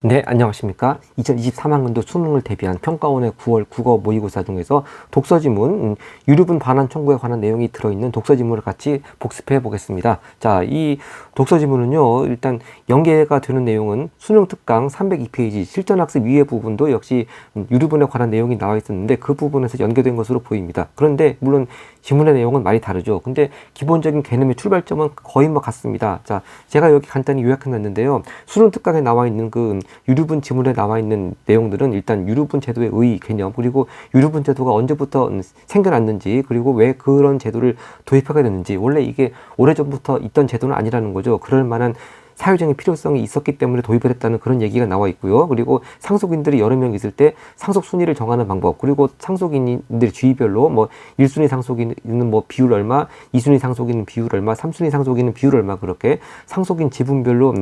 네, 안녕하십니까. 2023학년도 수능을 대비한 평가원의 9월 국어 모의고사 중에서 독서지문, 유류분 반환 청구에 관한 내용이 들어있는 독서지문을 같이 복습해 보겠습니다. 자, 이 독서지문은요, 일단 연계가 되는 내용은 수능 특강 302페이지 실전학습 위의 부분도 역시 유류분에 관한 내용이 나와 있었는데 그 부분에서 연계된 것으로 보입니다. 그런데 물론 지문의 내용은 많이 다르죠. 근데 기본적인 개념의 출발점은 거의 같습니다. 자, 제가 여기 간단히 요약해 놨는데요. 수능 특강에 나와 있는 그 유류분 지문에 나와 있는 내용들은 일단 유류분 제도의 의 개념, 그리고 유류분 제도가 언제부터 생겨났는지, 그리고 왜 그런 제도를 도입하게 됐는지, 원래 이게 오래전부터 있던 제도는 아니라는 거죠. 그럴 만한 사회적인 필요성이 있었기 때문에 도입을 했다는 그런 얘기가 나와 있고요. 그리고 상속인들이 여러 명 있을 때 상속 순위를 정하는 방법, 그리고 상속인들 주의별로 1순위 상속인은 비율 얼마, 2순위 상속인은 비율 얼마, 3순위 상속인은 비율 얼마, 그렇게 상속인 지분별로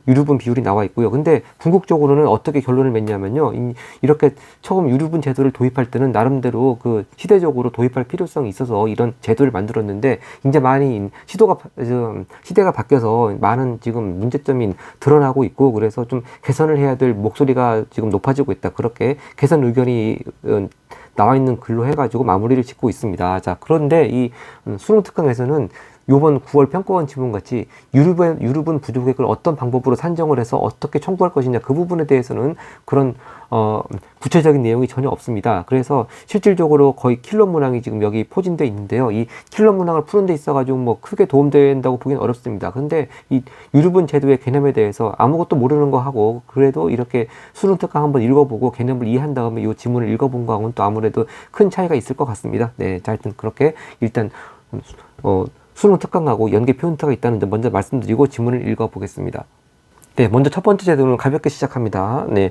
유류분 비율이 나와 있고요. 근데 궁극적으로는 어떻게 결론을 맺냐면요. 이렇게 처음 유류분 제도를 도입할 때는 나름대로 그 시대적으로 도입할 필요성이 있어서 이런 제도를 만들었는데, 이제 많이 시대가 바뀌어서 많은 지금 문제점이 드러나고 있고, 그래서 좀 개선을 해야 될 목소리가 지금 높아지고 있다, 그렇게 개선 의견이 나와 있는 글로 해가지고 마무리를 짓고 있습니다. 자, 그런데 이 수능 특강에서는 요번 9월 평가원 지문같이 유류분 부족액을 어떤 방법으로 산정을 해서 어떻게 청구할 것이냐, 그 부분에 대해서는 그런 구체적인 내용이 전혀 없습니다. 그래서 실질적으로 거의 킬러 문항이 지금 여기 포진되어 있는데요. 이 킬러 문항을 푸는 데 있어가지고 크게 도움된다고 보기는 어렵습니다. 근데 이 유류분 제도의 개념에 대해서 아무것도 모르는 거 하고, 그래도 이렇게 수능 특강 한번 읽어보고 개념을 이해한 다음에 이 지문을 읽어본 거하고는 또 아무래도 큰 차이가 있을 것 같습니다. 네, 자, 하여튼 그렇게 일단 수능 특강하고 연계 표현타가 있다는 점 먼저 말씀드리고 지문을 읽어보겠습니다. 네, 먼저 첫 번째 제도는 가볍게 시작합니다. 네,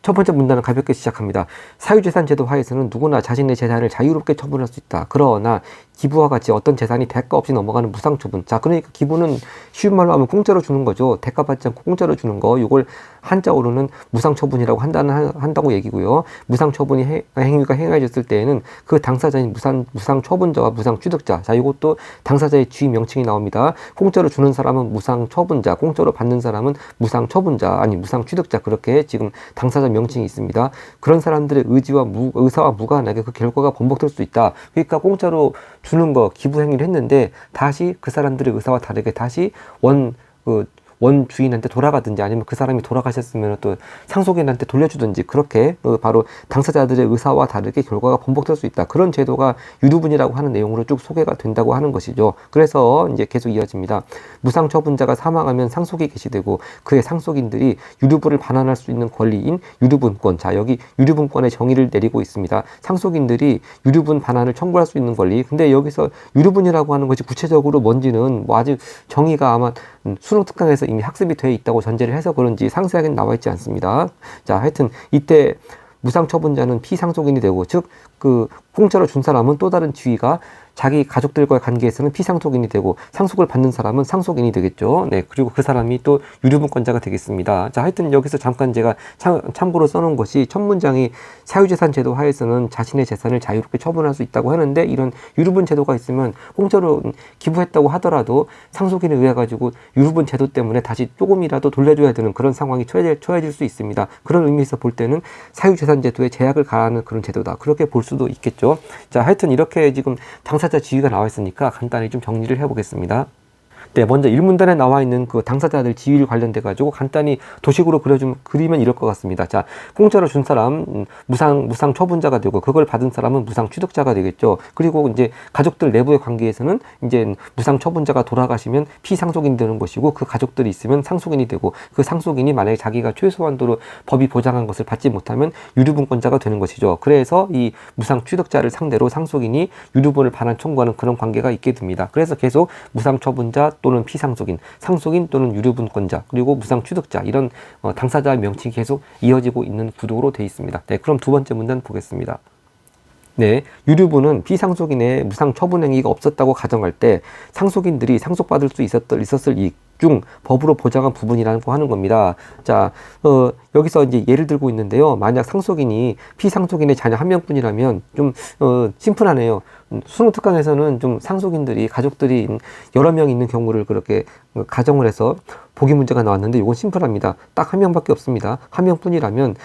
첫 번째 문단은 가볍게 시작합니다. 사유재산 제도 하에서는 누구나 자신의 재산을 자유롭게 처분할 수 있다. 그러나 기부와 같이 어떤 재산이 대가 없이 넘어가는 무상처분. 자, 그러니까 기부는 쉬운 말로 하면 공짜로 주는 거죠. 대가 받지 않고 공짜로 주는 거. 이걸 한자어로는 무상처분이라고 한다고 얘기고요. 무상처분이 행위가 행해졌을 때에는 그 당사자인 무상처분자와 무상취득자. 자, 이것도 당사자의 주의 명칭이 나옵니다. 공짜로 주는 사람은 무상처분자, 공짜로 받는 사람은 무상처분자, 아니 무상취득자, 그렇게 지금 당사자 명칭이 있습니다. 그런 사람들의 의사와 무관하게 그 결과가 번복될 수 있다. 그러니까 공짜로 주는 거, 기부 행위를 했는데 다시 그 사람들의 의사와 다르게 다시 원 주인한테 돌아가든지, 아니면 그 사람이 돌아가셨으면 또 상속인한테 돌려주든지, 그렇게 바로 당사자들의 의사와 다르게 결과가 번복될 수 있다. 그런 제도가 유류분이라고 하는 내용으로 쭉 소개가 된다고 하는 것이죠. 그래서 이제 계속 이어집니다. 무상처분자가 사망하면 상속이 개시되고 그의 상속인들이 유류분을 반환할 수 있는 권리인 유류분권. 자, 여기 유류분권의 정의를 내리고 있습니다. 상속인들이 유류분 반환을 청구할 수 있는 권리. 근데 여기서 유류분이라고 하는 것이 구체적으로 뭔지는 아직 정의가 아마 수능 특강에서 이미 학습이 되어 있다고 전제를 해서 그런지 상세하게 나와 있지 않습니다. 자, 하여튼 이때 무상처분자는 피상속인이 되고, 즉 그 공짜로 준 사람은 또 다른 지위가 자기 가족들과의 관계에서는 피상속인이 되고, 상속을 받는 사람은 상속인이 되겠죠. 네, 그리고 그 사람이 또 유류분권자가 되겠습니다. 자, 하여튼 여기서 잠깐 제가 참고로 써놓은 것이, 첫 문장이 사유재산 제도 하에서는 자신의 재산을 자유롭게 처분할 수 있다고 하는데, 이런 유류분 제도가 있으면 공짜로 기부했다고 하더라도 상속인에 의해 가지고 유류분 제도 때문에 다시 조금이라도 돌려줘야 되는 그런 상황이 처해질 수 있습니다. 그런 의미에서 볼 때는 사유재산 제도에 제약을 가하는 그런 제도다, 그렇게 볼 수도 있겠죠. 자, 하여튼 이렇게 지금 당사자 지위가 나와 있으니까 간단히 좀 정리를 해보겠습니다. 네, 먼저 1문단에 나와 있는 그 당사자들 지위를 관련돼 가지고 간단히 도식으로 그리면 이럴 것 같습니다. 자, 공짜로 준 사람 무상 처분자가 되고, 그걸 받은 사람은 무상 취득자가 되겠죠. 그리고 이제 가족들 내부의 관계에서는 이제 무상 처분자가 돌아가시면 피상속인이 되는 것이고, 그 가족들이 있으면 상속인이 되고, 그 상속인이 만약에 자기가 최소한도로 법이 보장한 것을 받지 못하면 유류분권자가 되는 것이죠. 그래서 이 무상 취득자를 상대로 상속인이 유류분을 반환 청구하는 그런 관계가 있게 됩니다. 그래서 계속 무상 처분자 또는 피상속인, 상속인 또는 유류분권자, 그리고 무상취득자, 이런 당사자의 명칭이 계속 이어지고 있는 구도로 되어 있습니다. 네, 그럼 두 번째 문단 보겠습니다. 네, 유류분은 피상속인의 무상처분 행위가 없었다고 가정할 때 상속인들이 상속받을 수 있었을 이익, 중 법으로 보장한 부분이라고 하는 겁니다. 자, 여기서 이제 예를 들고 있는데요. 만약 상속인이 피상속인의 자녀 한 명뿐이라면 좀 심플하네요. 수능 특강에서는 좀 상속인들이 가족들이 여러 명 있는 경우를 그렇게 가정을 해서 보기 문제가 나왔는데 이건 심플합니다. 딱 한 명밖에 없습니다. 한 명뿐이라면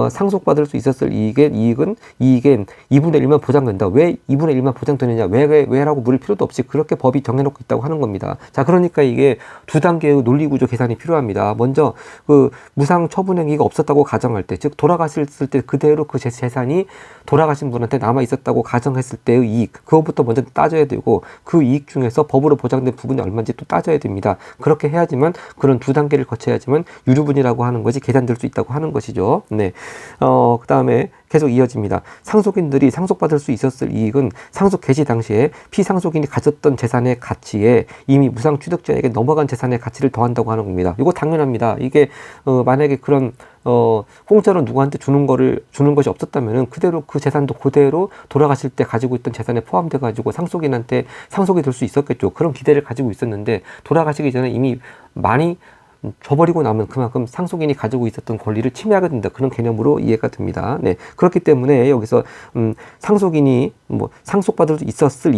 상속받을 수 있었을 이익은 2분의 1만 보장된다. 왜 2분의 1만 보장되느냐? 왜라고 물을 필요도 없이 그렇게 법이 정해놓고 있다고 하는 겁니다. 자, 그러니까 이게 두 단계의 논리구조 계산이 필요합니다. 먼저 그 무상 처분 행위가 없었다고 가정할 때, 즉 돌아가셨을 때 그대로 그 재산이 돌아가신 분한테 남아 있었다고 가정했을 때의 이익, 그것부터 먼저 따져야 되고 그 이익 중에서 법으로 보장된 부분이 얼마인지 또 따져야 됩니다. 그렇게 해야지만 그런 두 단계를 거쳐야지만 유류분이라고 하는 것이 계산될 수 있다고 하는 것이죠. 네. 그 다음에 계속 이어집니다. 상속인들이 상속받을 수 있었을 이익은 상속 개시 당시에 피상속인이 가졌던 재산의 가치에 이미 무상 취득자에게 넘어간 재산의 가치를 더한다고 하는 겁니다. 이거 당연합니다. 이게 만약에 그런 공짜로 누구한테 주는 것이 없었다면은 그대로 그 재산도 그대로 돌아가실 때 가지고 있던 재산에 포함돼 가지고 상속인한테 상속이 될 수 있었겠죠. 그런 기대를 가지고 있었는데 돌아가시기 전에 이미 많이 줘버리고 나면 그만큼 상속인이 가지고 있었던 권리를 침해하게 된다. 그런 개념으로 이해가 됩니다. 네. 그렇기 때문에 여기서 상속인이 상속받을 수 있었을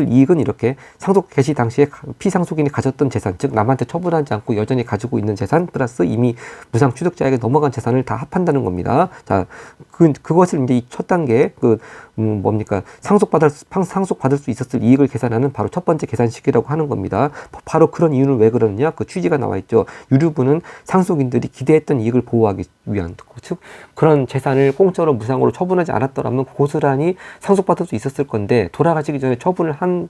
이익은 이렇게 상속 개시 당시에 피상속인이 가졌던 재산, 즉 남한테 처분하지 않고 여전히 가지고 있는 재산 플러스 이미 무상 취득자에게 넘어간 재산을 다 합한다는 겁니다. 자, 그것을 이제 이 첫 단계 상속받을 수 있었을 이익을 계산하는 바로 첫 번째 계산식이라고 하는 겁니다. 바로 그런 이유는 왜 그러느냐? 그 취지가 나와 있죠. 유류분은 상속인들이 기대했던 이익을 보호하기 위한, 즉 그런 재산을 공짜로 무상으로 처분하지 않았더라면 고스란히 상속받을 수 있었을 건데 돌아가시기 전에 처분을 한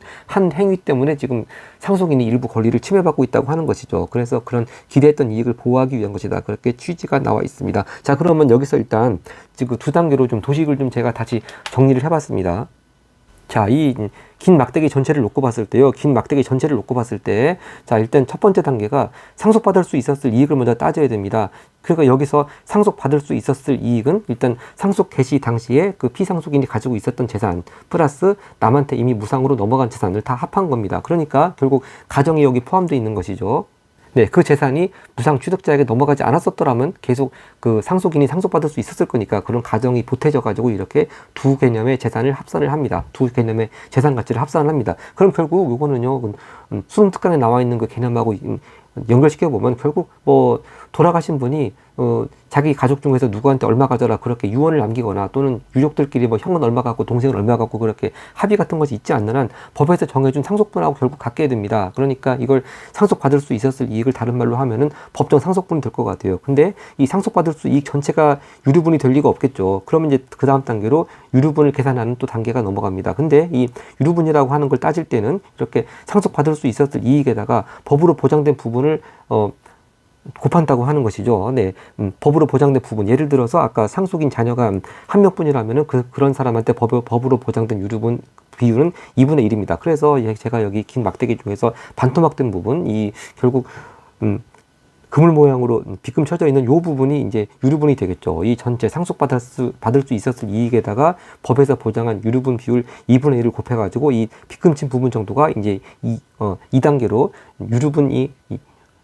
행위 때문에 지금 상속인이 일부 권리를 침해받고 있다고 하는 것이죠. 그래서 그런 기대했던 이익을 보호하기 위한 것이다. 그렇게 취지가 나와 있습니다. 자, 그러면 여기서 일단 지금 두 단계로 좀 도식을 좀 제가 다시 정리를 해봤습니다. 자, 이 긴 막대기 전체를 놓고 봤을 때요. 자, 일단 첫 번째 단계가 상속받을 수 있었을 이익을 먼저 따져야 됩니다. 그러니까 여기서 상속받을 수 있었을 이익은 일단 상속 개시 당시에 그 피상속인이 가지고 있었던 재산 플러스 남한테 이미 무상으로 넘어간 재산을 다 합한 겁니다. 그러니까 결국 가정이 여기 포함되어 있는 것이죠. 네, 그 재산이 무상 취득자에게 넘어가지 않았었더라면 계속 그 상속인이 상속받을 수 있었을 거니까 그런 가정이 보태져 가지고 이렇게 두 개념의 재산을 합산을 합니다. 두 개념의 재산 가치를 합산을 합니다. 그럼 결국 이거는요, 수능 특강에 나와 있는 그 개념하고 연결시켜 보면 결국 돌아가신 분이 자기 가족 중에서 누구한테 얼마 가져라 그렇게 유언을 남기거나 또는 유족들끼리 형은 얼마 갖고 동생은 얼마 갖고 그렇게 합의 같은 것이 있지 않는 한 법에서 정해준 상속분하고 결국 같게 됩니다. 그러니까 이걸 상속받을 수 있었을 이익을 다른 말로 하면은 법정 상속분이 될 것 같아요. 근데 이 상속받을 수 이익 전체가 유류분이 될 리가 없겠죠. 그러면 이제 그 다음 단계로 유류분을 계산하는 또 단계가 넘어갑니다. 근데 이 유류분이라고 하는 걸 따질 때는 이렇게 상속받을 수 있었을 이익에다가 법으로 보장된 부분을 곱한다고 하는 것이죠. 네, 법으로 보장된 부분. 예를 들어서 아까 상속인 자녀가 한 명뿐이라면은 그런 사람한테 법으로 보장된 유류분 비율은 2분의 1입니다. 그래서 제가 여기 긴 막대기 중에서 반토막된 부분, 이 결국 그물 모양으로 빗금 쳐져 있는 이 부분이 이제 유류분이 되겠죠. 이 전체 상속받을 수 있었을 이익에다가 법에서 보장한 유류분 비율 2분의 1을 곱해가지고 이 빗금 친 부분 정도가 이제 2단계로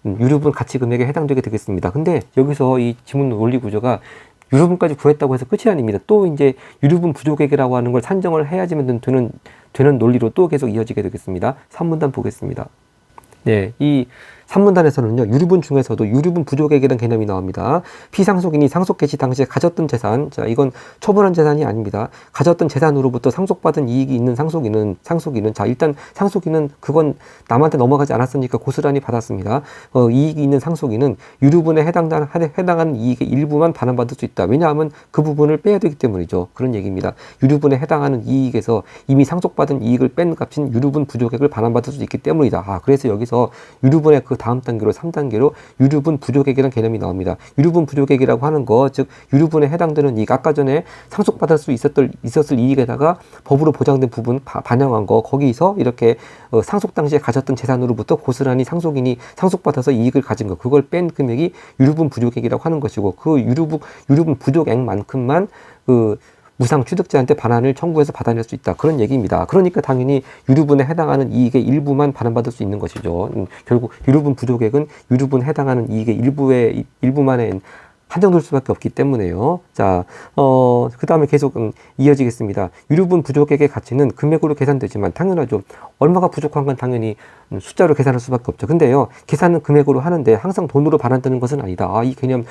유류분 가치 금액에 해당되게 되겠습니다. 근데 여기서 이 지문 논리 구조가 유류분까지 구했다고 해서 끝이 아닙니다. 또 이제 유류분 부족액이라고 하는 걸 산정을 해야지만 되는 논리로 또 계속 이어지게 되겠습니다. 3문단 보겠습니다. 네, 이 3문단에서는요, 유류분 중에서도 유류분 부족액이라는 개념이 나옵니다. 피상속인이 상속 개시 당시에 가졌던 재산, 자, 이건 처분한 재산이 아닙니다. 가졌던 재산으로부터 상속받은 이익이 있는 상속인은, 자, 일단 상속인은 그건 남한테 넘어가지 않았으니까 고스란히 받았습니다. 이익이 있는 상속인은 유류분에 해당하는 이익의 일부만 반환받을 수 있다. 왜냐하면 그 부분을 빼야 되기 때문이죠. 그런 얘기입니다. 유류분에 해당하는 이익에서 이미 상속받은 이익을 뺀 값인 유류분 부족액을 반환받을 수 있기 때문이다. 그래서 여기서 유류분의 그 다음 단계로 3단계로 유류분 부족액이라는 개념이 나옵니다. 유류분 부족액이라고 하는 거, 즉 유류분에 해당되는 이익, 아까 전에 상속받을 수 있었을 이익에다가 법으로 보장된 부분 반영한 거, 거기서 이렇게 상속 당시에 가졌던 재산으로부터 고스란히 상속인이 상속받아서 이익을 가진 거, 그걸 뺀 금액이 유류분 부족액이라고 하는 것이고, 그 유류분 부족액만큼만 무상 취득자한테 반환을 청구해서 받아낼 수 있다. 그런 얘기입니다. 그러니까 당연히 유류분에 해당하는 이익의 일부만 반환받을 수 있는 것이죠. 결국 유류분 부족액은 유류분에 해당하는 이익의 일부만에 한정될 수밖에 없기 때문에요. 자, 그 다음에 계속 이어지겠습니다. 유류분 부족액의 가치는 금액으로 계산되지만 당연하죠. 얼마가 부족한 건 당연히 숫자로 계산할 수밖에 없죠. 근데요, 계산은 금액으로 하는데 항상 돈으로 반환되는 것은 아니다. 이 개념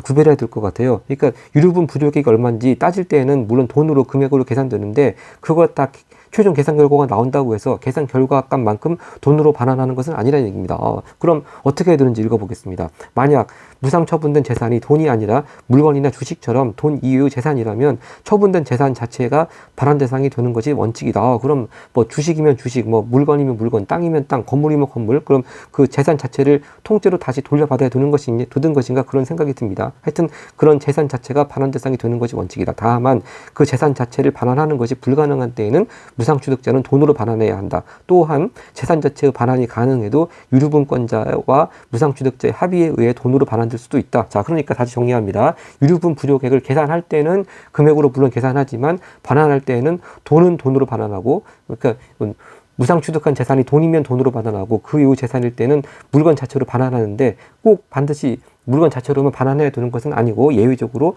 구별해야 될 것 같아요. 그러니까 유류분 부족액이 얼마인지 따질 때에는 물론 돈으로 금액으로 계산되는데 그걸 딱 최종 계산 결과가 나온다고 해서 계산 결과 값만큼 돈으로 반환하는 것은 아니라는 얘기입니다. 그럼 어떻게 해야 되는지 읽어보겠습니다. 만약 무상 처분된 재산이 돈이 아니라 물건이나 주식처럼 돈 이외의 재산이라면 처분된 재산 자체가 반환 대상이 되는 것이 원칙이다. 그럼 뭐 주식이면 주식, 뭐 물건이면 물건, 땅이면 땅, 건물이면 건물, 그럼 그 재산 자체를 통째로 다시 돌려받아야 되는 것인가 그런 생각이 듭니다. 하여튼 그런 재산 자체가 반환 대상이 되는 것이 원칙이다. 다만 그 재산 자체를 반환하는 것이 불가능한 때에는 무상취득자는 돈으로 반환해야 한다. 또한 재산 자체의 반환이 가능해도 유류분권자와 무상취득자의 합의에 의해 돈으로 반환될 수도 있다. 자, 그러니까 다시 정리합니다. 유류분 부족액을 계산할 때는 금액으로 물론 계산하지만 반환할 때는 돈은 돈으로 반환하고, 그러니까 무상취득한 재산이 돈이면 돈으로 반환하고 그 이후 재산일 때는 물건 자체로 반환하는데 꼭 반드시 물건 자체로만 반환해야 되는 것은 아니고 예외적으로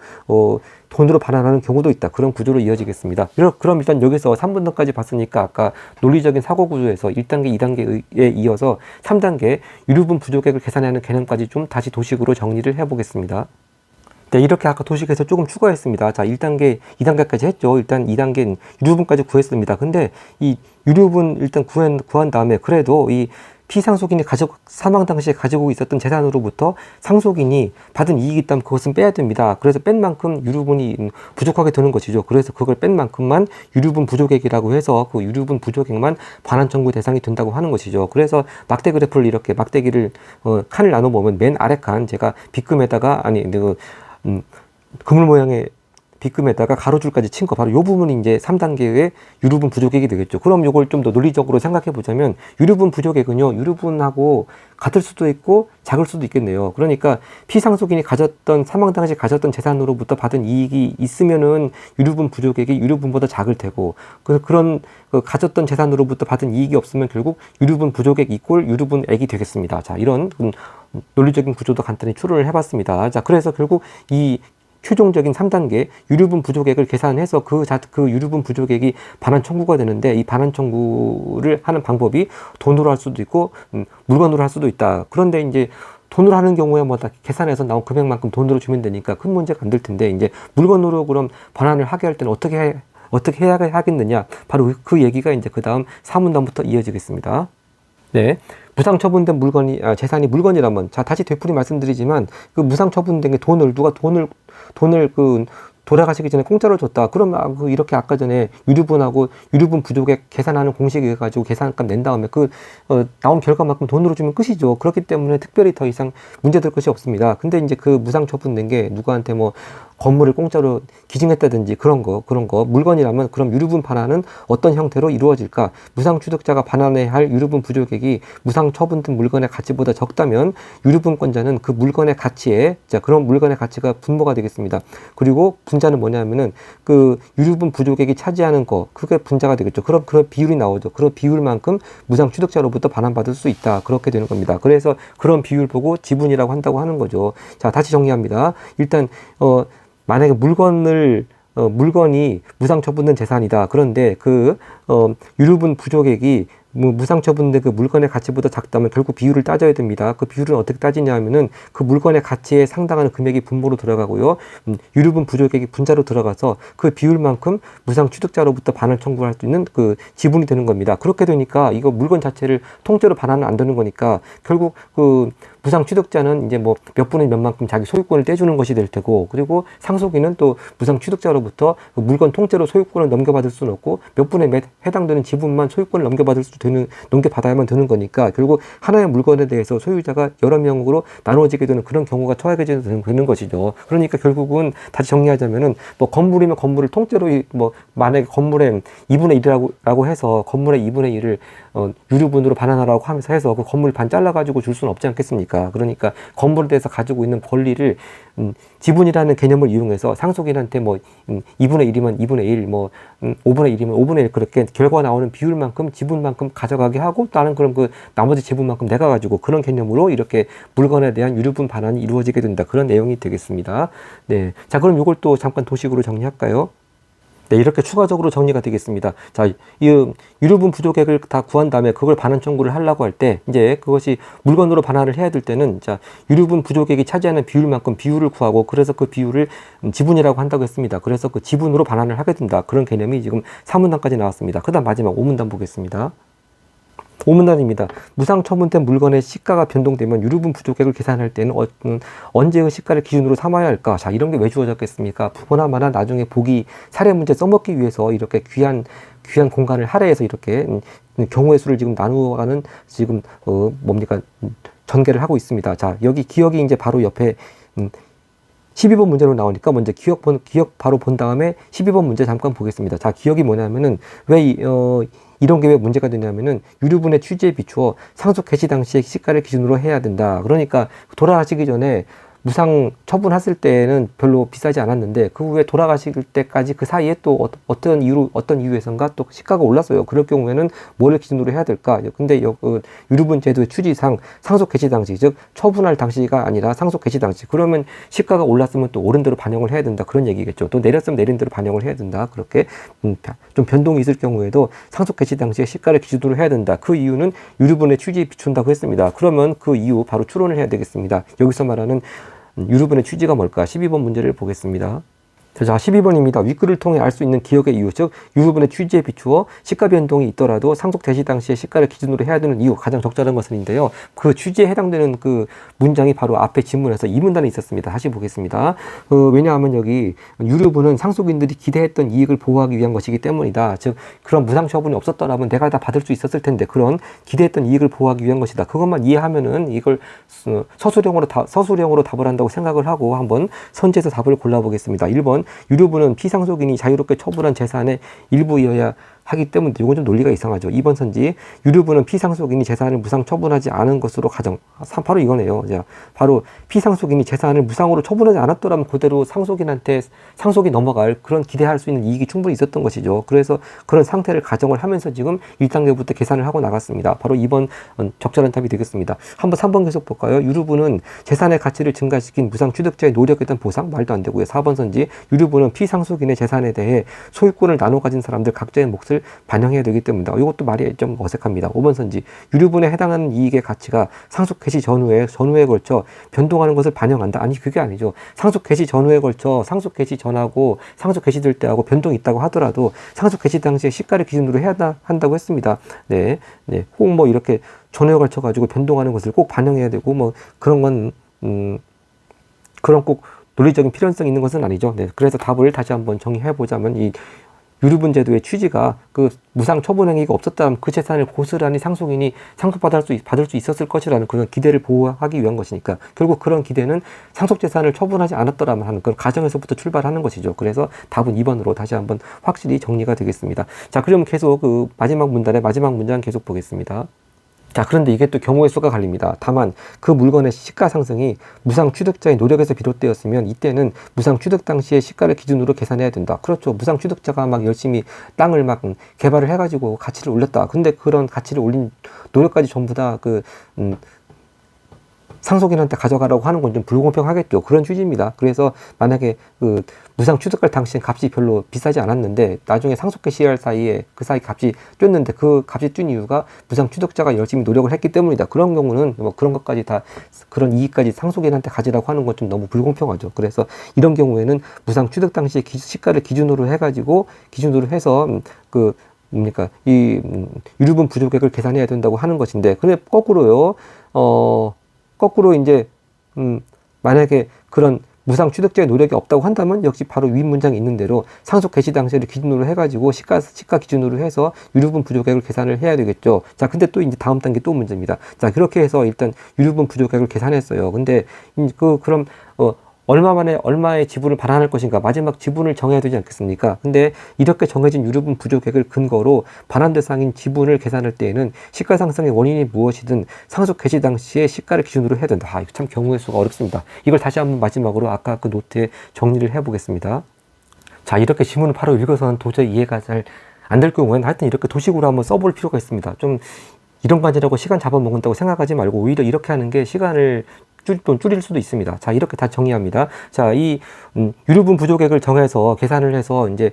돈으로 반환하는 경우도 있다. 그런 구조로 이어지겠습니다. 그럼 일단 여기서 3분단까지 봤으니까 아까 논리적인 사고 구조에서 1단계, 2단계에 이어서 3단계 유류분 부족액을 계산하는 개념까지 좀 다시 도식으로 정리를 해보겠습니다. 네, 이렇게 아까 도식에서 조금 추가했습니다. 자, 1단계, 2단계까지 했죠. 일단 2단계는 유류분까지 구했습니다. 근데 이 유류분 일단 구한 다음에 그래도 이 피상속인이 사망 당시에 가지고 있었던 재산으로부터 상속인이 받은 이익이 있다면 그것은 빼야 됩니다. 그래서 뺀 만큼 유류분이 부족하게 되는 것이죠. 그래서 그걸 뺀 만큼만 유류분 부족액이라고 해서 그 유류분 부족액만 반환 청구 대상이 된다고 하는 것이죠. 그래서 막대 그래프를 이렇게 막대기를 칸을 나눠보면 맨 아래 칸 제가 빗금에다가 그물 모양의 빗금에다가 가로줄까지 친 거 바로 이 부분이 이제 3단계의 유류분 부족액이 되겠죠. 그럼 이걸 좀 더 논리적으로 생각해 보자면 유류분 부족액은요, 유류분하고 같을 수도 있고 작을 수도 있겠네요. 그러니까 피상속인이 사망 당시 가졌던 재산으로부터 받은 이익이 있으면은 유류분 부족액이 유류분보다 작을 테고, 그런 가졌던 재산으로부터 받은 이익이 없으면 결국 유류분 부족액 이꼴 유류분액이 되겠습니다. 자, 이런 논리적인 구조도 간단히 추론을 해봤습니다. 자, 그래서 결국 이 최종적인 3단계 유류분 부족액을 계산해서 그 유류분 부족액이 반환 청구가 되는데 이 반환 청구를 하는 방법이 돈으로 할 수도 있고 물건으로 할 수도 있다. 그런데 이제 돈으로 하는 경우에 뭐 다 계산해서 나온 금액만큼 돈으로 주면 되니까 큰 문제가 안 될 텐데 이제 물건으로 그럼 반환을 하게 할 때는 어떻게 해야 하겠느냐. 바로 그 얘기가 이제 그 다음 4문단부터 이어지겠습니다. 네. 무상 처분된 재산이 물건이라면, 자, 다시 되풀이 말씀드리지만, 그 무상 처분된 게 누가 돈을 돌아가시기 전에 공짜로 줬다. 그럼 이렇게 아까 전에 유류분하고 유류분 부족액 계산하는 공식에 해가지고 계산값 낸 다음에 나온 결과만큼 돈으로 주면 끝이죠. 그렇기 때문에 특별히 더 이상 문제될 것이 없습니다. 근데 이제 그 무상 처분된 게 누구한테 뭐 건물을 공짜로 기증했다든지 그런 거 물건이라면 그럼 유류분 반환은 어떤 형태로 이루어질까? 무상 취득자가 반환해야 할 유류분 부족액이 무상 처분된 물건의 가치보다 적다면 유류분권자는 그 물건의 가치에, 자, 그런 물건의 가치가 분모가 되겠습니다. 그리고 분자는 뭐냐면은 그 유류분 부족액이 차지하는 그게 분자가 되겠죠. 그럼 그런 비율이 나오죠. 그런 비율만큼 무상 취득자로부터 반환받을 수 있다. 그렇게 되는 겁니다. 그래서 그런 비율 보고 지분이라고 한다고 하는 거죠. 자, 다시 정리합니다. 일단 만약에 물건이 무상 처분된 재산이다. 그런데 유류분 부족액이 무상 처분된 그 물건의 가치보다 작다면 결국 비율을 따져야 됩니다. 그 비율은 어떻게 따지냐 하면은 그 물건의 가치에 상당한 금액이 분모로 들어가고요. 유류분 부족액이 분자로 들어가서 그 비율만큼 무상 취득자로부터 반환 청구할 수 있는 그 지분이 되는 겁니다. 그렇게 되니까 이거 물건 자체를 통째로 반환은 안 되는 거니까 결국 무상 취득자는 이제 뭐 몇 분의 몇만큼 자기 소유권을 떼주는 것이 될 테고, 그리고 상속인은 또 무상 취득자로부터 그 물건 통째로 소유권을 넘겨받을 수는 없고 몇 분의 몇 해당되는 지분만 소유권을 넘겨받아야만 되는 거니까 결국 하나의 물건에 대해서 소유자가 여러 명으로 나눠지게 되는 그런 경우가 처하게 되는 것이죠. 그러니까 결국은 다시 정리하자면은 뭐 건물이면 건물을 통째로 만약에 건물의 2분의 1이라고 해서 건물의 2분의 1을 유류분으로 반환하라고 하면서 해서 그 건물 반 잘라가지고 줄 수는 없지 않겠습니까? 그러니까 건물에 대해서 가지고 있는 권리를 지분이라는 개념을 이용해서 상속인한테 뭐 2분의 1이면 2분의 1, 뭐 5분의 1이면 5분의 1 그렇게 결과 나오는 비율만큼 지분만큼 가져가게 하고 다른 그럼 그 나머지 지분만큼 내가 가지고 그런 개념으로 이렇게 물건에 대한 유류분 반환이 이루어지게 된다. 그런 내용이 되겠습니다. 네. 자, 그럼 이걸 또 잠깐 도식으로 정리할까요? 네, 이렇게 추가적으로 정리가 되겠습니다. 자, 이 유류분 부족액을 다 구한 다음에 그걸 반환 청구를 하려고 할 때 이제 그것이 물건으로 반환을 해야 될 때는 자, 유류분 부족액이 차지하는 비율만큼 비율을 구하고 그래서 그 비율을 지분이라고 한다고 했습니다. 그래서 그 지분으로 반환을 하게 된다. 그런 개념이 지금 4문단까지 나왔습니다. 그다음 마지막 5문단 보겠습니다. 5문단입니다. 무상 처분된 물건의 시가가 변동되면 유류분 부족액을 계산할 때는 언제의 시가를 기준으로 삼아야 할까? 자, 이런 게 왜 주어졌겠습니까? 보나마나 나중에 보기 사례 문제 써먹기 위해서 이렇게 귀한 공간을 할애해서 이렇게 경우의 수를 지금 나누어가는 지금 뭡니까? 전개를 하고 있습니다. 자, 여기 기억이 이제 바로 옆에 12번 문제로 나오니까 먼저 기억 바로 본 다음에 12번 문제 잠깐 보겠습니다. 자, 기억이 뭐냐면은 이런 게 왜 문제가 되냐면은 유류분의 취지에 비추어 상속 개시 당시의 시가를 기준으로 해야 된다. 그러니까 돌아가시기 전에 무상 처분했을 때는 별로 비싸지 않았는데 그 후에 돌아가실 때까지 그 사이에 또 어떤 이유에선가 또 시가가 올랐어요. 그럴 경우에는 뭐를 기준으로 해야 될까? 근데 유류분 제도의 취지상 상속 개시 당시, 즉 처분할 당시가 아니라 상속 개시 당시. 그러면 시가가 올랐으면 또 오른 대로 반영을 해야 된다. 그런 얘기겠죠. 또 내렸으면 내린 대로 반영을 해야 된다. 그렇게 좀 변동이 있을 경우에도 상속 개시 당시의 시가를 기준으로 해야 된다. 그 이유는 유류분의 취지에 비춘다고 했습니다. 그러면 그 이유 바로 추론을 해야 되겠습니다. 여기서 말하는 유류분의 취지가 뭘까? 12번 문제를 보겠습니다. 자, 12번입니다. 윗글을 통해 알 수 있는 기억의 이유, 즉 유류분의 취지에 비추어 시가 변동이 있더라도 상속 개시 당시에 시가를 기준으로 해야 되는 이유, 가장 적절한 것은인데요. 그 취지에 해당되는 그 문장이 바로 앞에 지문에서 이 문단에 있었습니다. 다시 보겠습니다. 왜냐하면 여기 유류분은 상속인들이 기대했던 이익을 보호하기 위한 것이기 때문이다. 즉 그런 무상 처분이 없었더라면 내가 다 받을 수 있었을 텐데 그런 기대했던 이익을 보호하기 위한 것이다. 그것만 이해하면은 이걸 서술형으로 답을 한다고 생각을 하고 한번 선지에서 답을 골라보겠습니다. 1번 유류분은 피상속인이 자유롭게 처분한 재산의 일부이어야 하기 때문에 이건 좀 논리가 이상하죠. 2번 선지 유류분은 피상속인이 재산을 무상 처분하지 않은 것으로 가정. 바로 이거네요. 자, 바로 피상속인이 재산을 무상으로 처분하지 않았더라면 그대로 상속인한테 상속이 넘어갈 그런 기대할 수 있는 이익이 충분히 있었던 것이죠. 그래서 그런 상태를 가정을 하면서 지금 1단계부터 계산을 하고 나갔습니다. 바로 2번 적절한 답이 되겠습니다. 한번 3번 계속 볼까요? 유류분은 재산의 가치를 증가시킨 무상 취득자의 노력에 대한 보상? 말도 안 되고요. 4번 선지 유류분은 피상속인의 재산에 대해 소유권을 나눠 가진 사람들 각자의 몫을 반영해야 되기 때문이다. 이것도 말이 좀 어색합니다. 5번 선지 유류분에 해당하는 이익의 가치가 상속 개시 전후에 걸쳐 변동하는 것을 반영한다. 아니 그게 아니죠. 상속 개시 전후에 걸쳐 상속 개시 전하고 상속 개시될 때하고 변동이 있다고 하더라도 상속 개시 당시에 시가를 기준으로 해야 한다고 했습니다. 네, 혹 뭐 이렇게 전후에 걸쳐 가지고 변동하는 것을 꼭 반영해야 되고 뭐 그런 건 그런 꼭 논리적인 필연성이 있는 것은 아니죠. 네, 그래서 답을 다시 한번 정리해 보자면 이 유류분 제도의 취지가 그 무상 처분 행위가 없었다면 그 재산을 고스란히 상속인이 상속받을 수 있었을 것이라는 그런 기대를 보호하기 위한 것이니까 결국 그런 기대는 상속 재산을 처분하지 않았더라면 하는 그런 가정에서부터 출발하는 것이죠. 그래서 답은 2번으로 다시 한번 확실히 정리가 되겠습니다. 자, 그럼 계속 그 마지막 문단의 마지막 문장 계속 보겠습니다. 자, 그런데 이게 또 경우의 수가 갈립니다. 다만 그 물건의 시가 상승이 무상 취득자의 노력에서 비롯되었으면 이때는 무상 취득 당시의 시가를 기준으로 계산해야 된다. 그렇죠. 무상 취득자가 막 열심히 땅을 막 개발을 해가지고 가치를 올렸다. 근데 그런 가치를 올린 노력까지 전부 다 상속인한테 가져가라고 하는 건 좀 불공평하겠죠. 그런 취지입니다. 그래서 만약에 그 무상 취득할 당시엔 값이 별로 비싸지 않았는데 나중에 상속 개시할 사이에 그 사이 값이 뛰었는데 그 값이 뛴 이유가 무상 취득자가 열심히 노력을 했기 때문이다. 그런 경우는 뭐 그런 것까지 다 그런 이익까지 상속인한테 가지라고 하는 건 좀 너무 불공평하죠. 그래서 이런 경우에는 무상 취득 당시의 시가를 기준으로 해가지고 기준으로 해서 이 유류분 부족액을 계산해야 된다고 하는 것인데 근데 거꾸로요. 거꾸로 이제 만약에 그런 무상 취득자의 노력이 없다고 한다면 역시 바로 윗 문장에 있는 대로 상속 개시 당시를 기준으로 해가지고 시가 기준으로 해서 유류분 부족액을 계산을 해야 되겠죠. 자, 근데 또 이제 다음 단계 또 문제입니다. 자, 그렇게 해서 일단 유류분 부족액을 계산했어요. 근데 그럼 얼마 만에 얼마의 지분을 반환할 것인가 마지막 지분을 정해야 되지 않겠습니까? 근데 이렇게 정해진 유류분 부족액을 근거로 반환 대상인 지분을 계산할 때에는 시가 상승의 원인이 무엇이든 상속 개시 당시의 시가를 기준으로 해야 된다. 이거 참 경우의 수가 어렵습니다. 이걸 다시 한번 마지막으로 아까 그 노트에 정리를 해보겠습니다. 자, 이렇게 지문을 바로 읽어서는 도저히 이해가 잘 안 될 경우에는 하여튼 이렇게 도식으로 한번 써볼 필요가 있습니다. 좀 이런 관계라고 시간 잡아먹는다고 생각하지 말고 오히려 이렇게 하는 게 시간을 줄일 수도 있습니다. 자, 이렇게 다 정의합니다. 자, 이 유류분 부족액을 정해서 계산을 해서 이제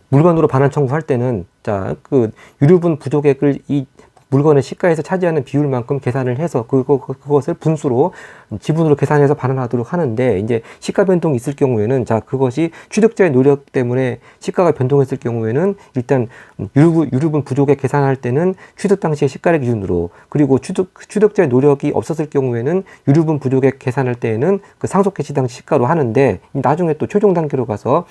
물건으로 반환 청구할 때는 자, 그 유류분 부족액을 이 물건의 시가에서 차지하는 비율만큼 계산을 해서 그것을 분수로 지분으로 계산해서 반환하도록 하는데, 이제 시가 변동이 있을 경우에는 자, 그것이 취득자의 노력 때문에 시가가 변동했을 경우에는 일단 유류분 부족액 계산할 때는 취득 당시의 시가를 기준으로, 그리고 취득자의 노력이 없었을 경우에는 유류분 부족액 계산할 때에는 그 상속 개시 당시 시가로 하는데, 나중에 또 최종 단계로 가서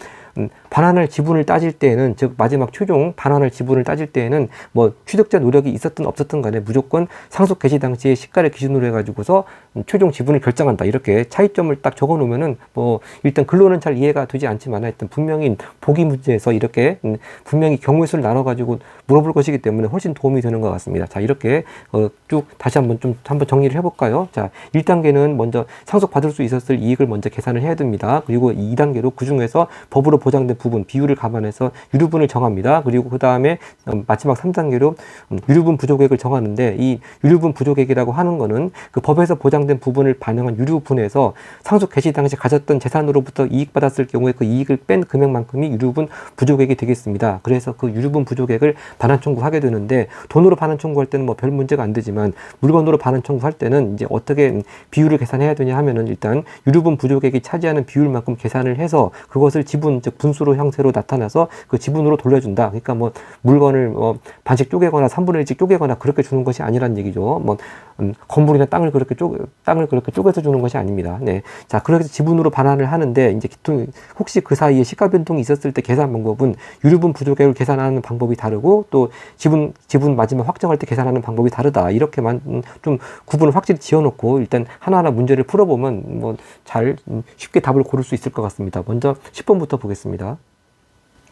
반환할 지분을 따질 때에는, 즉 마지막 최종 반환할 지분을 따질 때에는 뭐 취득자 노력이 있었든 없었든 간에 무조건 상속 개시 당시의 시가를 기준으로 해가지고서 최종 지분을 결정한다. 이렇게 차이점을 딱 적어 놓으면은 뭐 일단 글로는 잘 이해가 되지 않지만 하여튼 분명히 보기 문제에서 이렇게 분명히 경우의 수를 나눠 가지고 물어볼 것이기 때문에 훨씬 도움이 되는 것 같습니다. 자, 이렇게 쭉 다시 한번 정리를 해볼까요? 자, 1단계는 먼저 상속 받을 수 있었을 이익을 먼저 계산을 해야 됩니다. 그리고 2단계로 그 중에서 법으로 보장된 부분 비율을 감안해서 유류분을 정합니다. 그리고 그 다음에 마지막 3단계로 유류분 부족액을 정하는데, 이 유류분 부족액이라고 하는 거는 그 법에서 보장된 부분을 반영한 유류분에서 상속 개시 당시 가졌던 재산으로부터 이익 받았을 경우에 그 이익을 뺀 금액만큼이 유류분 부족액이 되겠습니다. 그래서 그 유류분 부족액을 반환 청구하게 되는데, 돈으로 반환 청구할 때는 뭐 별 문제가 안 되지만 물건으로 반환 청구할 때는 이제 어떻게 비율을 계산해야 되냐 하면은 일단 유류분 부족액이 차지하는 비율만큼 계산을 해서 그것을 지분, 즉 분수로 형태로 나타나서 그 지분으로 돌려준다. 그러니까 뭐 물건을 반씩 쪼개거나 3분의 1씩 쪼개거나 그렇게 주는 것이 아니란 얘기죠. 뭐 건물이나 땅을 그렇게 쪼개서 주는 것이 아닙니다. 네. 자, 그렇게 지분으로 반환을 하는데, 이제 혹시 그 사이에 시가 변동이 있었을 때 계산 방법은 유류분 부족액을 계산하는 방법이 다르고, 또 지분 마지막 확정할 때 계산하는 방법이 다르다. 이렇게만 좀 구분을 확실히 지어놓고 일단 하나하나 문제를 풀어보면 뭐 잘 쉽게 답을 고를 수 있을 것 같습니다. 먼저 10번부터 보겠습니다.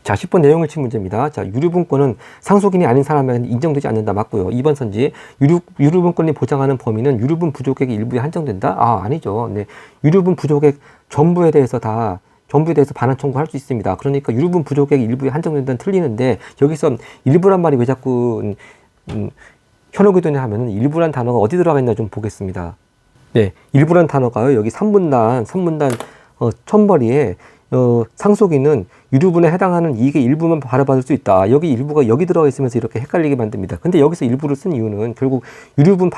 자, 10번 내용을 친 문제입니다. 자, 유류분권은 상속인이 아닌 사람에게는 인정되지 않는다. 맞고요. 2번 선지, 유류분권이 보장하는 범위는 유류분 부족액이 일부에 한정된다? 아니죠. 네. 유류분 부족액 전부에 대해서 반환 청구할 수 있습니다. 그러니까 유류분 부족액이 일부에 한정된다는 틀리는데, 여기서 일부란 말이 왜 자꾸 현혹이 되냐 하면은 일부란 단어가 어디 들어가 있나 좀 보겠습니다. 네, 일부란 단어가요. 여기 3분단 첨벌이에 상속인은 유류분에 해당하는 이익의 일부만 발효받을 수 있다. 여기 일부가 여기 들어가 있으면서 이렇게 헷갈리게 만듭니다. 근데 여기서 일부를 쓴 이유는 결국 유류분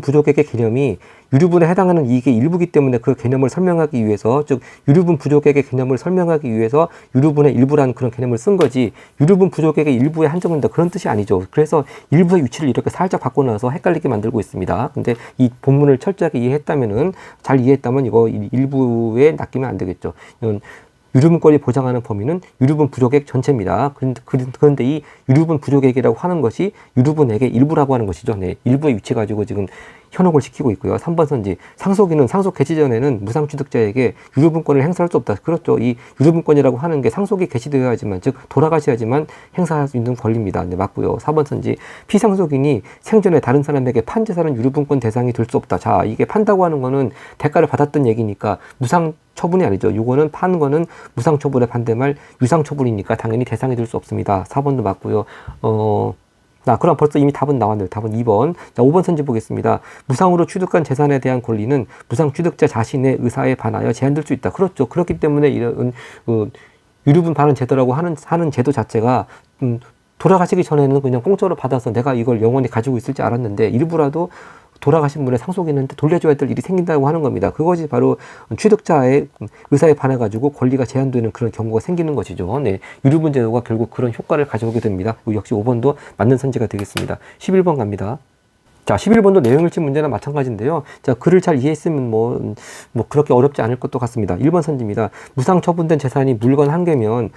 부족액의 개념이 유류분에 해당하는 이익의 일부기 때문에 그 개념을 설명하기 위해서, 즉 유류분 부족액의 개념을 설명하기 위해서 유류분의 일부라는 그런 개념을 쓴 거지, 유류분 부족액의 일부에 한정된다 그런 뜻이 아니죠. 그래서 일부의 위치를 이렇게 살짝 바꿔놔서 헷갈리게 만들고 있습니다. 근데 이 본문을 철저하게 잘 이해했다면 이거 일부에 낚이면 안 되겠죠. 유류분권이 보장하는 범위는 유류분 부족액 전체입니다. 그런데 이 유류분 부족액이라고 하는 것이 유류분액의 일부라고 하는 것이죠. 네, 일부의 위치 가지고 지금 현혹을 시키고 있고요. 3번 선지, 상속인은 상속 개시 전에는 무상취득자에게 유류분권을 행사할 수 없다. 그렇죠. 이 유류분권이라고 하는 게 상속이 개시되어야지만, 즉 돌아가셔야지만 행사할 수 있는 권리입니다. 네, 맞고요. 4번 선지, 피상속인이 생전에 다른 사람에게 판 재산은 유류분권 대상이 될 수 없다. 자, 이게 판다고 하는 거는 대가를 받았던 얘기니까 무상 처분이 아니죠. 이거는 파는 거는 무상 처분의 반대말 유상 처분이니까 당연히 대상이 될 수 없습니다. 4번도 맞고요. 그럼 벌써 이미 답은 나왔네요. 답은 2번. 자, 5번 선지 보겠습니다. 무상으로 취득한 재산에 대한 권리는 무상 취득자 자신의 의사에 반하여 제한될 수 있다. 그렇죠. 그렇기 때문에 이런 유류분 반환 제도라고 하는 제도 자체가 돌아가시기 전에는 그냥 공짜로 받아서 내가 이걸 영원히 가지고 있을지 알았는데, 일부라도 돌아가신 분의 상속인한테 돌려줘야 될 일이 생긴다고 하는 겁니다. 그것이 바로 취득자의 의사에 반해가지고 권리가 제한되는 그런 경우가 생기는 것이죠. 네, 유류분 제도가 결국 그런 효과를 가져오게 됩니다. 역시 5번도 맞는 선지가 되겠습니다. 11번 갑니다. 자, 11번도 내용일치 문제나 마찬가지인데요. 자, 글을 잘 이해했으면 뭐 그렇게 어렵지 않을 것도 같습니다. 1번 선지입니다. 무상 처분된 재산이 물건 한 개면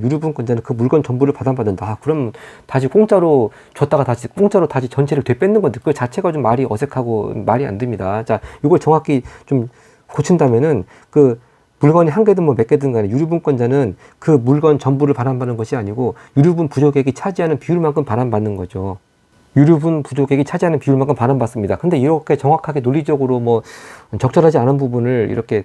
유류분권자는 그 물건 전부를 받아받는다. 아, 그럼 다시 공짜로 줬다가 공짜로 다시 전체를 되뺏는 건데 그 자체가 좀 말이 어색하고 말이 안 됩니다. 자, 이걸 정확히 좀 고친다면은 그 물건이 한 개든 뭐 몇 개든 간에 유류분권자는 그 물건 전부를 반환받는 것이 아니고 유류분 부족액이 차지하는 비율만큼 반환받는 거죠. 유류분 부족액이 차지하는 비율만큼 반환받습니다. 근데 이렇게 정확하게 논리적으로 뭐 적절하지 않은 부분을 이렇게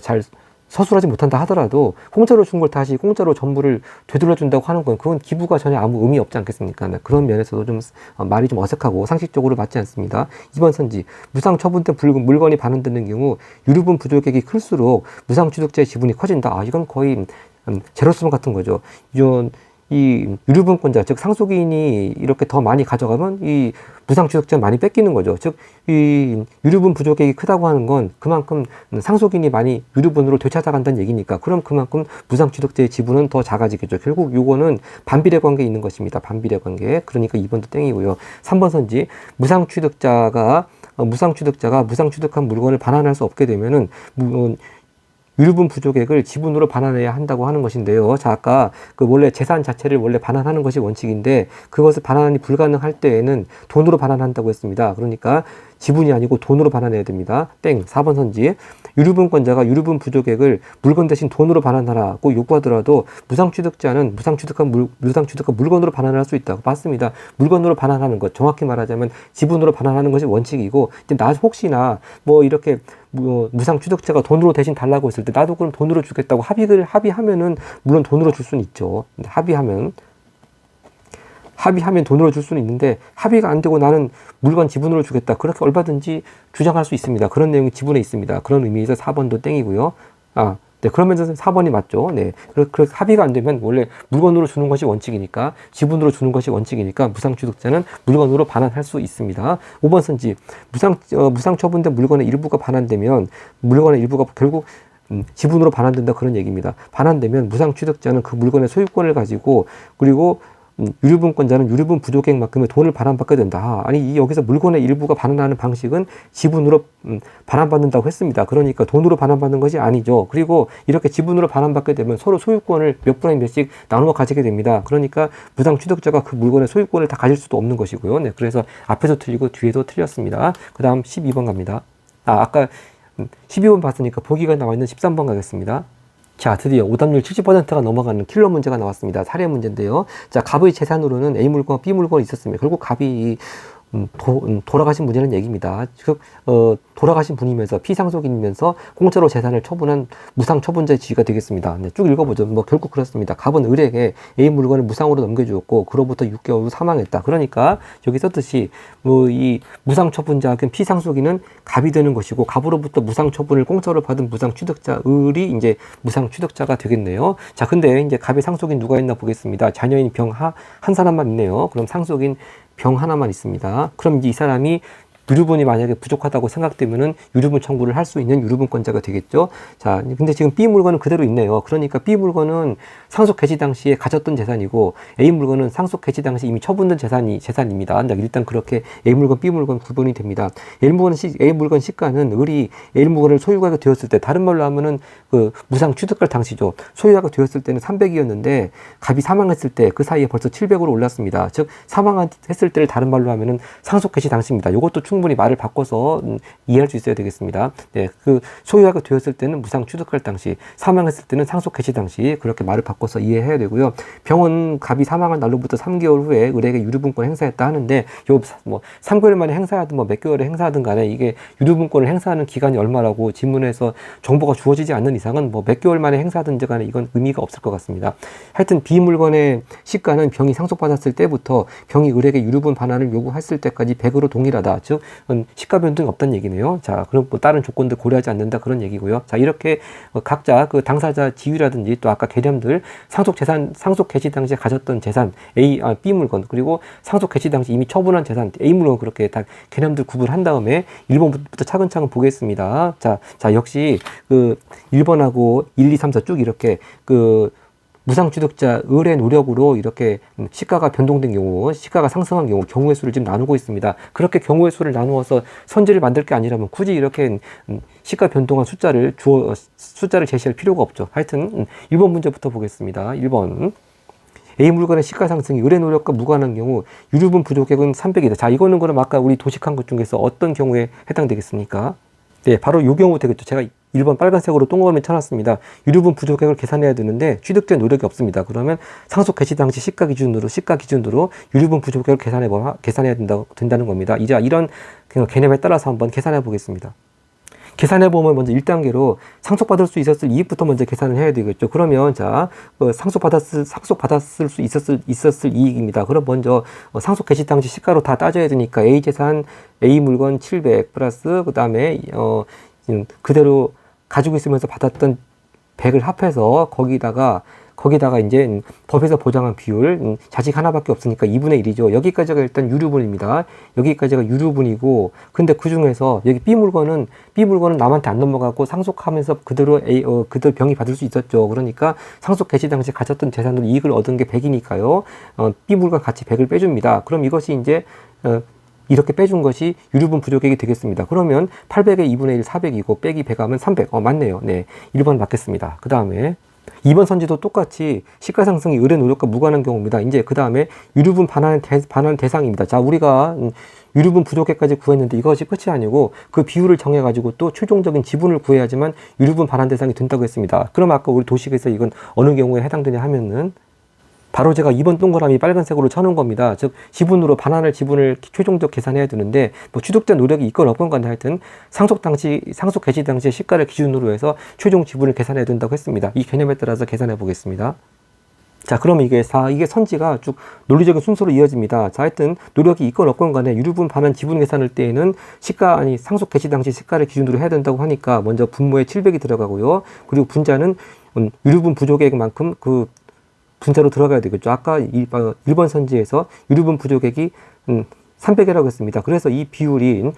잘 서술하지 못한다 하더라도 공짜로 준 걸 다시 공짜로 전부를 되돌려 준다고 하는 건 그건 기부가 전혀 아무 의미 없지 않겠습니까? 그런 면에서도 좀 말이 좀 어색하고 상식적으로 맞지 않습니다. 2번 선지 무상 처분된 물건이 반환되는 경우 유류분 부족액이 클수록 무상 취득자의 지분이 커진다. 아, 이건 거의 제로섬 같은 거죠. 이 유류분권자, 즉 상속인이 이렇게 더 많이 가져가면 이 무상취득자 많이 뺏기는 거죠. 즉 이 유류분 부족액이 크다고 하는 건 그만큼 상속인이 많이 유류분으로 되찾아간다는 얘기니까 그럼 그만큼 무상취득자의 지분은 더 작아지겠죠. 결국 요거는 반비례 관계에 있는 것입니다. 반비례 관계. 그러니까 2번도 땡이고요. 3번 선지 무상취득자가 무상취득한 물건을 반환할 수 없게 되면은 유류분 부족액을 지분으로 반환해야 한다고 하는 것인데요. 자, 아까 그 원래 재산 자체를 원래 반환하는 것이 원칙인데 그것을 반환이 불가능할 때에는 돈으로 반환한다고 했습니다. 그러니까 지분이 아니고 돈으로 반환해야 됩니다. 땡. 4번 선지. 유류분권자가 유류분 부족액을 물건 대신 돈으로 반환하라고 요구하더라도 무상취득자는 무상취득한 물건으로 반환할 수 있다고 봤습니다. 물건으로 반환하는 것, 정확히 말하자면 지분으로 반환하는 것이 원칙이고, 이제 나 혹시나 뭐 이렇게 무상취득자가 돈으로 대신 달라고 했을 때 나도 그럼 돈으로 주겠다고 합의하면은 물론 돈으로 줄 수는 있죠. 근데 합의하면 돈으로 줄 수는 있는데 합의가 안 되고 나는 물건 지분으로 주겠다. 그렇게 얼마든지 주장할 수 있습니다. 그런 내용이 지분에 있습니다. 그런 의미에서 4번도 땡이고요. 네, 그러면서 4번이 맞죠. 네. 그렇게 합의가 안 되면 원래 물건으로 주는 것이 원칙이니까 지분으로 주는 것이 원칙이니까 무상취득자는 물건으로 반환할 수 있습니다. 5번 선지 무상 처분된 물건의 일부가 반환되면 물건의 일부가 결국 지분으로 반환된다 그런 얘기입니다. 반환되면 무상취득자는 그 물건의 소유권을 가지고 그리고 유류분권자는 유류분 부족액만큼의 돈을 반환받게 된다. 아니 여기서 물건의 일부가 반환하는 방식은 지분으로 반환받는다고 했습니다. 그러니까 돈으로 반환받는 것이 아니죠. 그리고 이렇게 지분으로 반환받게 되면 서로 소유권을 몇 분의 몇씩 나누어 가지게 됩니다. 그러니까 무상취득자가 그 물건의 소유권을 다 가질 수도 없는 것이고요. 네, 그래서 앞에서 틀리고 뒤에도 틀렸습니다. 그 다음 12번 갑니다. 아까 12번 봤으니까 보기가 나와 있는 13번 가겠습니다. 자, 드디어 오답률 70%가 넘어가는 킬러 문제가 나왔습니다. 사례 문제인데요. 자, 갑의 재산으로는 A 물건, B 물건이 있었습니다. 결국 갑이 돌아가신 분이라는 얘기입니다. 즉 돌아가신 분이면서 피상속인이면서 공짜로 재산을 처분한 무상 처분자의 지위가 되겠습니다. 네, 쭉 읽어보죠. 뭐 결국 그렇습니다. 갑은 을에게 A 물건을 무상으로 넘겨주었고 그로부터 6개월 후 사망했다. 그러니까 여기 썼듯이 뭐 이 무상 처분자 혹은 피상속인은 갑이 되는 것이고 갑으로부터 무상 처분을 공짜로 받은 무상 취득자 을이 이제 무상 취득자가 되겠네요. 자, 근데 이제 갑의 상속인 누가 있나 보겠습니다. 자녀인 병 한 사람만 있네요. 그럼 상속인 병 하나만 있습니다. 그럼 이제 이 사람이 유류분이 만약에 부족하다고 생각되면은 유류분 청구를 할 수 있는 유류분권자가 되겠죠. 자, 근데 지금 B 물건은 그대로 있네요. 그러니까 B 물건은 상속 개시 당시에 가졌던 재산이고 A 물건은 상속 개시 당시 이미 처분된 재산입니다. 일단 그렇게 A 물건, B 물건 구분이 됩니다. A 물건 시가는 을이 A 물건을 소유하게 되었을 때, 다른 말로 하면은 그 무상 취득할 당시죠. 소유하게 되었을 때는 300이었는데 갑이 사망했을 때 그 사이에 벌써 700으로 올랐습니다. 즉 사망했을 때를 다른 말로 하면은 상속 개시 당시입니다. 이것도 충분히 말을 바꿔서 이해할 수 있어야 되겠습니다. 네, 그 소유하게 되었을 때는 무상 취득할 당시, 사망했을 때는 상속 개시 당시, 그렇게 말을 바꿔서 이해해야 되고요. 병은 갑이 사망한 날로부터 3개월 후에 을에게 유류분권 행사했다 하는데 요 뭐 3개월 만에 행사하든 뭐 몇 개월에 행사하든 간에 이게 유류분권을 행사하는 기간이 얼마라고 지문에서 정보가 주어지지 않는 이상은 뭐 몇 개월 만에 행사하든지 간에 이건 의미가 없을 것 같습니다. 하여튼 B 물건의 시가는 병이 상속받았을 때부터 병이 을에게 유류분 반환을 요구했을 때까지 100으로 동일하다. 즉 시가 변동이 없다는 얘기네요. 자, 그럼 뭐 다른 조건들 고려하지 않는다 그런 얘기고요. 자, 이렇게 각자 그 당사자 지위라든지 또 아까 개념들 상속 개시 당시에 가졌던 재산 B 물건 그리고 상속 개시 당시 이미 처분한 재산 A 물건 그렇게 다 개념들 구분한 다음에 1번부터 차근차근 보겠습니다. 자, 역시 그 1번하고 1, 2, 3, 4 쭉 이렇게 그 무상취득자 을의 노력으로 이렇게 시가가 변동된 경우, 시가가 상승한 경우 경우의 수를 지금 나누고 있습니다. 그렇게 경우의 수를 나누어서 선지를 만들 게 아니라면 굳이 이렇게 시가 변동한 숫자를 제시할 필요가 없죠. 하여튼 1번 문제부터 보겠습니다. 1번. A 물건의 시가 상승이 을의 노력과 무관한 경우 유류분 부족액은 300이다. 자, 이거는 그럼 아까 우리 도식한 것 중에서 어떤 경우에 해당되겠습니까? 네, 바로 이 경우 되겠죠. 제가 1번 빨간색으로 동그라미 쳐놨습니다. 유류분 부족액을 계산해야 되는데 취득된 노력이 없습니다. 그러면 상속 개시 당시 시가 기준으로 유류분 부족액을 계산해야 된다는 겁니다. 이제 이런 개념에 따라서 한번 계산해 보겠습니다. 계산해 보면 먼저 1단계로 상속받을 수 있었을 이익부터 먼저 계산을 해야 되겠죠. 그러면 자, 상속받았을 수 있었을 이익입니다. 그럼 먼저 상속 개시 당시 시가로 다 따져야 되니까 A 재산, A 물건 700 플러스 그다음에 그대로 가지고 있으면서 받았던 100을 합해서 거기다가 이제 법에서 보장한 비율, 자식 하나밖에 없으니까 2분의 1이죠. 여기까지가 일단 유류분입니다. 여기까지가 유류분이고, 근데 그 중에서 여기 B 물건은 남한테 안 넘어가고 상속하면서 그대로 그대로 병이 받을 수 있었죠. 그러니까 상속 개시 당시 가졌던 재산으로 이익을 얻은 게 100이니까요. B 물건 같이 100을 빼줍니다. 그럼 이것이 이제 이렇게 빼준 것이 유류분 부족액이 되겠습니다. 그러면 800의 2분의 1 400이고 빼기 100 하면 300. 맞네요. 네. 1번 맞겠습니다. 그 다음에 2번 선지도 똑같이 시가 상승이 을의 노력과 무관한 경우입니다. 이제 그 다음에 유류분 반환 대상입니다. 자, 우리가 유류분 부족액까지 구했는데 이것이 끝이 아니고 그 비율을 정해가지고 또 최종적인 지분을 구해야지만 유류분 반환 대상이 된다고 했습니다. 그럼 아까 우리 도식에서 이건 어느 경우에 해당되냐 하면은 바로 제가 2번 동그라미 빨간색으로 쳐놓은 겁니다. 즉 지분으로 반환할 지분을 최종적 계산해야 되는데 뭐 취득된 노력이 있건 없건 간에 하여튼 상속 개시 당시의 시가를 기준으로 해서 최종 지분을 계산해야 된다고 했습니다. 이 개념에 따라서 계산해 보겠습니다. 자, 그럼 이게 선지가 쭉 논리적인 순서로 이어집니다. 자, 하여튼 노력이 있건 없건 간에 유류분 반환 지분 계산할 때에는 상속 개시 당시 시가를 기준으로 해야 된다고 하니까 먼저 분모에 700이 들어가고요. 그리고 분자는 유류분 부족액만큼 그 분자로 들어가야 되겠죠. 아까 1번 선지에서 유류분 부족액이 300이라고 했습니다. 그래서 이 비율이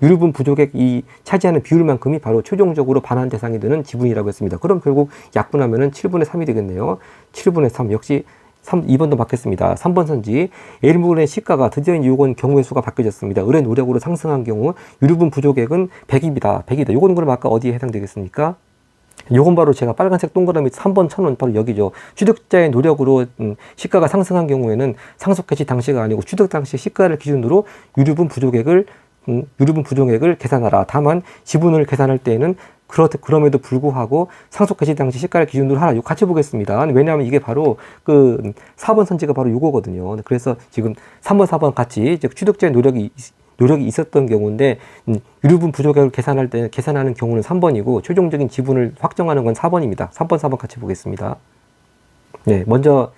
유류분 부족액이 차지하는 비율만큼이 바로 최종적으로 반환 대상이 되는 지분이라고 했습니다. 그럼 결국 약분하면은 7분의 3이 되겠네요. 7분의 3 역시 2번도 맞겠습니다. 3번 선지 A 물건의 시가가 드디어 요건 경우의 수가 바뀌어졌습니다. 을의 노력으로 상승한 경우 유류분 부족액은 100입니다. 100이다. 요거는 그럼 아까 어디에 해당되겠습니까? 요건 바로 제가 빨간색 동그라미 3번 쳐놓은 바로 여기죠. 취득자의 노력으로 시가가 상승한 경우에는 상속 개시 당시가 아니고 취득 당시 시가를 기준으로 유류분 부족액을 계산하라. 다만 지분을 계산할 때에는 그럼에도 불구하고 상속 개시 당시 시가를 기준으로 하라. 이거 같이 보겠습니다. 왜냐하면 이게 바로 4번 선지가 바로 요거거든요. 그래서 지금 3번, 4번 같이 취득자의 노력이 있었던 경우인데 유류분 부족액을 계산하는 경우는 3번이고 최종적인 지분을 확정하는 건 4번입니다. 3번, 4번 같이 보겠습니다. 네, 먼저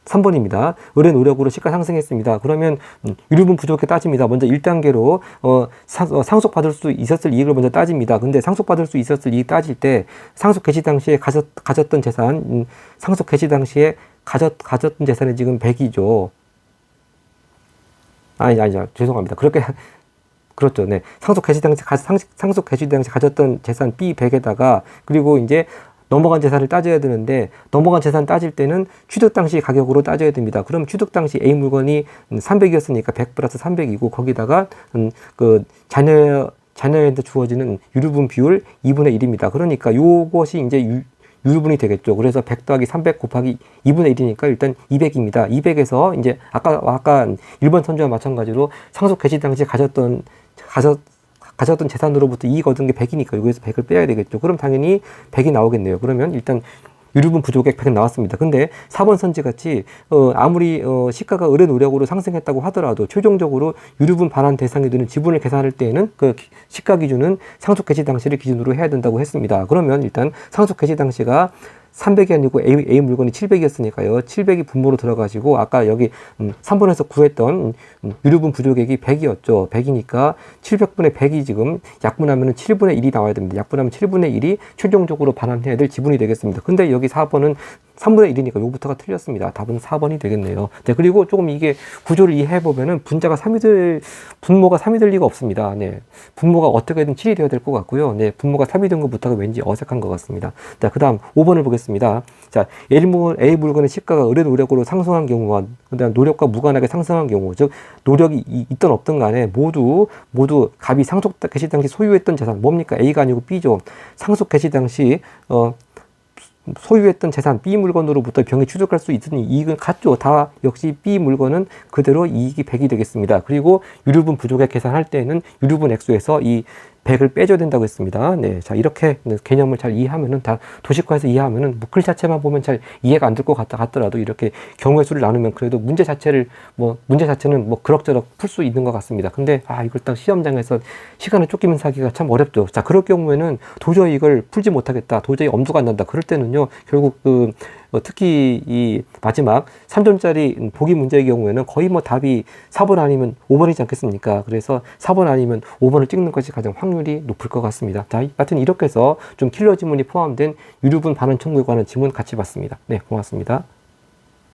3번입니다. 을의 노력으로 시가 상승했습니다. 그러면 유류분 부족액 따집니다. 먼저 1단계로 상속받을 수 있었을 이익을 먼저 따집니다. 근데 상속받을 수 있었을 이익 따질 때 상속 개시 당시에 가졌던 재산, 상속 개시 당시에 가졌던 재산이 지금 100이죠. 아니죠. 죄송합니다. 그렇죠. 네. 상속 개시 당시 가졌던 재산 B100에다가 그리고 이제 넘어간 재산을 따져야 되는데 넘어간 재산 따질 때는 취득 당시 가격으로 따져야 됩니다. 그럼 취득 당시 A 물건이 300이었으니까 100 플러스 300이고 거기다가 자녀한테 주어지는 유류분 비율 2분의 1입니다. 그러니까 요것이 이제 유류분이 되겠죠. 그래서 100 더하기 300 곱하기 2분의 1이니까 일단 200입니다. 200에서 이제 아까 1번 선지와 마찬가지로 상속 개시 당시 가졌던 재산으로부터 이익 얻은 게 100이니까 여기서 100을 빼야 되겠죠. 그럼 당연히 100이 나오겠네요. 그러면 일단 유류분 부족액 100 나왔습니다. 근데 4번 선지 같이 아무리 시가가 을의 노력으로 상승했다고 하더라도 최종적으로 유류분 반환 대상이 되는 지분을 계산할 때에는 그 시가 기준은 상속 개시 당시를 기준으로 해야 된다고 했습니다. 그러면 일단 상속 개시 당시가 300이 아니고 A 물건이 700이었으니까요. 700이 분모로 들어가지고 아까 여기 3번에서 구했던 유류분 부족액이 100이었죠. 100이니까 700분의 100이 지금 약분하면 7분의 1이 나와야 됩니다. 약분하면 7분의 1이 최종적으로 반환해야 될 지분이 되겠습니다. 근데 여기 4번은 3분의 1이니까 요부터가 틀렸습니다. 답은 4번이 되겠네요. 네, 그리고 조금 이게 구조를 이해해 보면은 분모가 3이 될 리가 없습니다. 네. 분모가 어떻게든 7이 되어야 될 것 같고요. 네, 분모가 3이 된 것부터가 왠지 어색한 것 같습니다. 자, 그다음 5번을 보겠습니다. 자, A 물건의 시가가 을의 노력으로 상승한 경우와 그다음 노력과 무관하게 상승한 경우, 즉 노력이 있든 없든 간에 모두 갑이 상속 개시 당시 소유했던 재산 뭡니까? A가 아니고 B죠. 상속 개시 당시 소유했던 재산 B 물건으로부터 병이 취득할 수 있는 이익은 같죠. 다 역시 B 물건은 그대로 이익이 100이 되겠습니다. 그리고 유류분 부족액 계산할 때는 유류분 액수에서 이 100을 빼줘야 된다고 했습니다. 네, 자 이렇게 개념을 잘 이해하면은 다 도식화해서 이해하면은 뭐 글 자체만 보면 잘 이해가 안 될 것 같더라도 이렇게 경우의 수를 나누면 그래도 문제 자체는 뭐 그럭저럭 풀 수 있는 것 같습니다. 근데 이걸 딱 시험장에서 시간을 쫓기면서 하기가 참 어렵죠. 자, 그럴 경우에는 도저히 이걸 풀지 못하겠다, 도저히 엄두가 안 난다. 그럴 때는요, 결국 특히 이 마지막 3점짜리 보기 문제의 경우에는 거의 뭐 답이 4번 아니면 5번이지 않겠습니까? 그래서 4번 아니면 5번을 찍는 것이 가장 확률이 높을 것 같습니다. 자, 하여튼 이렇게 해서 좀 킬러 지문이 포함된 유류분 반환 청구에 관한 지문 같이 봤습니다. 네, 고맙습니다.